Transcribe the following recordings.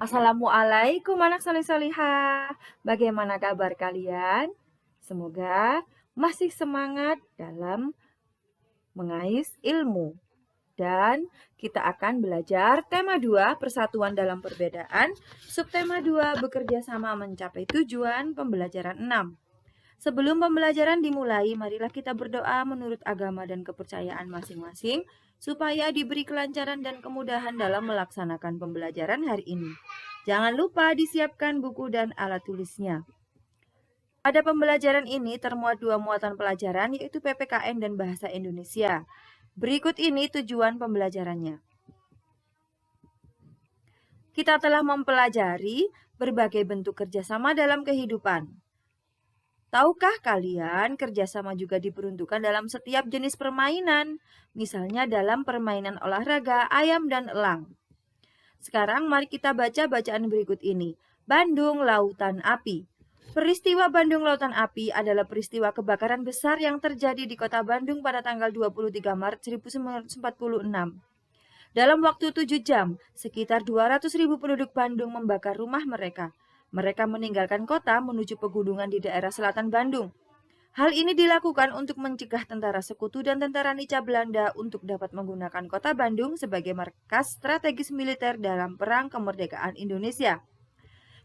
Assalamualaikum anak soleh solihah. Bagaimana kabar kalian? Semoga masih semangat dalam mengais ilmu. Dan kita akan belajar tema 2, persatuan dalam perbedaan. Subtema 2, bekerja sama mencapai tujuan, pembelajaran 6. Sebelum pembelajaran dimulai, marilah kita berdoa menurut agama dan kepercayaan masing-masing, supaya diberi kelancaran dan kemudahan dalam melaksanakan pembelajaran hari ini. Jangan lupa disiapkan buku dan alat tulisnya. Pada pembelajaran ini termuat 2 muatan pelajaran, yaitu PPKN dan Bahasa Indonesia. Berikut ini tujuan pembelajarannya. Kita telah mempelajari berbagai bentuk kerjasama dalam kehidupan. Tahukah kalian, kerjasama juga diperuntukkan dalam setiap jenis permainan, misalnya dalam permainan olahraga, ayam dan elang. Sekarang mari kita baca bacaan berikut ini. Bandung Lautan Api. Peristiwa Bandung Lautan Api adalah peristiwa kebakaran besar yang terjadi di kota Bandung pada tanggal 23 Maret 1946. Dalam waktu 7 jam, sekitar 200.000 penduduk Bandung membakar rumah mereka. Mereka meninggalkan kota menuju pegunungan di daerah selatan Bandung. Hal ini dilakukan untuk mencegah tentara sekutu dan tentara Nica Belanda untuk dapat menggunakan kota Bandung sebagai markas strategis militer dalam Perang Kemerdekaan Indonesia.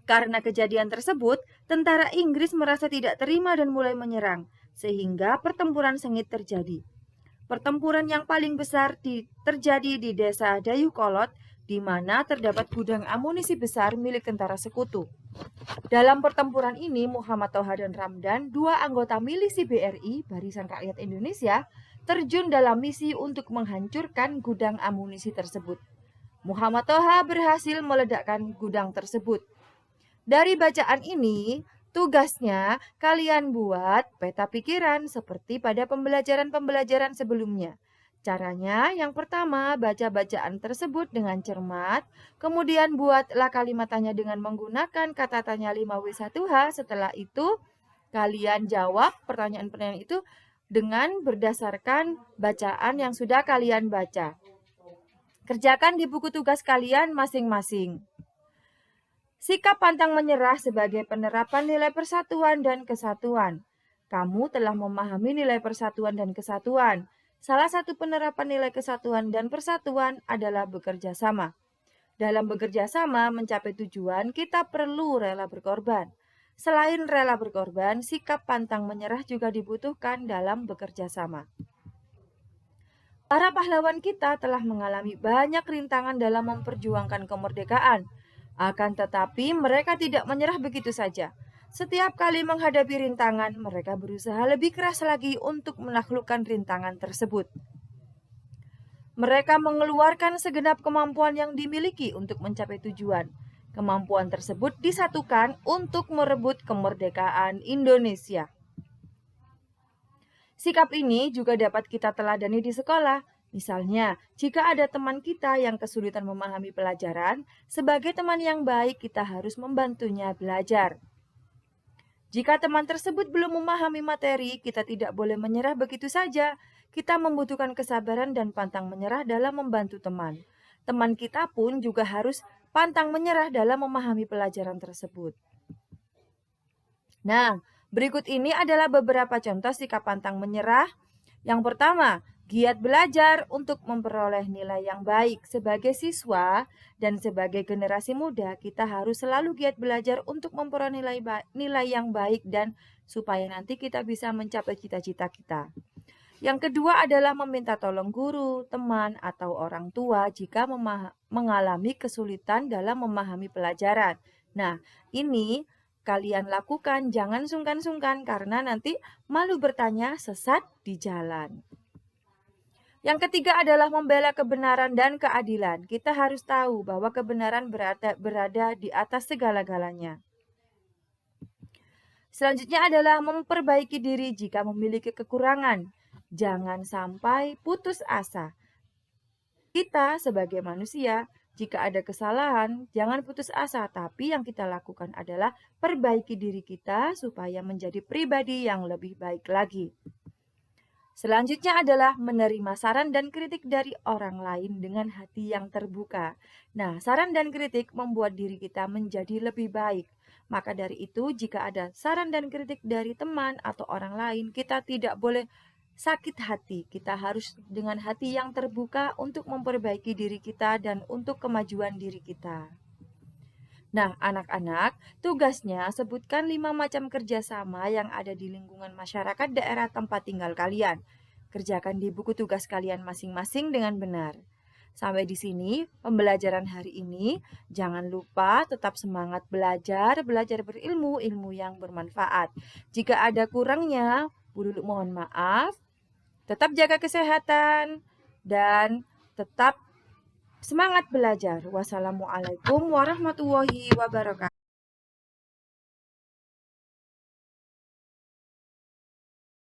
Karena kejadian tersebut, tentara Inggris merasa tidak terima dan mulai menyerang, sehingga pertempuran sengit terjadi. Pertempuran yang paling besar terjadi di desa Dayukolot, di mana terdapat gudang amunisi besar milik tentara sekutu. Dalam pertempuran ini, Muhammad Toha dan Ramdan, 2 anggota milisi BRI, Barisan Rakyat Indonesia, terjun dalam misi untuk menghancurkan gudang amunisi tersebut. Muhammad Toha berhasil meledakkan gudang tersebut. Dari bacaan ini, tugasnya kalian buat peta pikiran seperti pada pembelajaran-pembelajaran sebelumnya. Caranya, yang pertama, baca bacaan tersebut dengan cermat, kemudian buatlah kalimatannya dengan menggunakan kata tanya 5W1H. Setelah itu, kalian jawab pertanyaan-pertanyaan itu dengan berdasarkan bacaan yang sudah kalian baca. Kerjakan di buku tugas kalian masing-masing. Sikap pantang menyerah sebagai penerapan nilai persatuan dan kesatuan. Kamu telah memahami nilai persatuan dan kesatuan. Salah satu penerapan nilai kesatuan dan persatuan adalah bekerja sama. Dalam bekerja sama mencapai tujuan, kita perlu rela berkorban. Selain rela berkorban, sikap pantang menyerah juga dibutuhkan dalam bekerja sama. Para pahlawan kita telah mengalami banyak rintangan dalam memperjuangkan kemerdekaan. Akan tetapi mereka tidak menyerah begitu saja. Setiap kali menghadapi rintangan, mereka berusaha lebih keras lagi untuk menaklukkan rintangan tersebut. Mereka mengeluarkan segenap kemampuan yang dimiliki untuk mencapai tujuan. Kemampuan tersebut disatukan untuk merebut kemerdekaan Indonesia. Sikap ini juga dapat kita teladani di sekolah. Misalnya, jika ada teman kita yang kesulitan memahami pelajaran, sebagai teman yang baik kita harus membantunya belajar. Jika teman tersebut belum memahami materi, kita tidak boleh menyerah begitu saja. Kita membutuhkan kesabaran dan pantang menyerah dalam membantu teman. Teman kita pun juga harus pantang menyerah dalam memahami pelajaran tersebut. Nah, berikut ini adalah beberapa contoh sikap pantang menyerah. Yang pertama, giat belajar untuk memperoleh nilai yang baik. Sebagai siswa dan sebagai generasi muda, kita harus selalu giat belajar untuk memperoleh nilai yang baik dan supaya nanti kita bisa mencapai cita-cita kita. Yang kedua adalah meminta tolong guru, teman, atau orang tua jika mengalami kesulitan dalam memahami pelajaran. Nah, ini kalian lakukan, jangan sungkan-sungkan karena nanti malu bertanya sesat di jalan. Yang ketiga adalah membela kebenaran dan keadilan. Kita harus tahu bahwa kebenaran berada di atas segala-galanya. Selanjutnya adalah memperbaiki diri jika memiliki kekurangan. Jangan sampai putus asa. Kita sebagai manusia, jika ada kesalahan, jangan putus asa. Tapi yang kita lakukan adalah perbaiki diri kita supaya menjadi pribadi yang lebih baik lagi. Selanjutnya adalah menerima saran dan kritik dari orang lain dengan hati yang terbuka. Nah, saran dan kritik membuat diri kita menjadi lebih baik. Maka dari itu, jika ada saran dan kritik dari teman atau orang lain, kita tidak boleh sakit hati. Kita harus dengan hati yang terbuka untuk memperbaiki diri kita dan untuk kemajuan diri kita. Nah, anak-anak, tugasnya sebutkan 5 macam kerjasama yang ada di lingkungan masyarakat daerah tempat tinggal kalian. Kerjakan di buku tugas kalian masing-masing dengan benar. Sampai di sini pembelajaran hari ini. Jangan lupa tetap semangat belajar, belajar berilmu, ilmu yang bermanfaat. Jika ada kurangnya, Bu Lulu mohon maaf. Tetap jaga kesehatan dan tetap semangat belajar. Wassalamualaikum warahmatullahi wabarakatuh.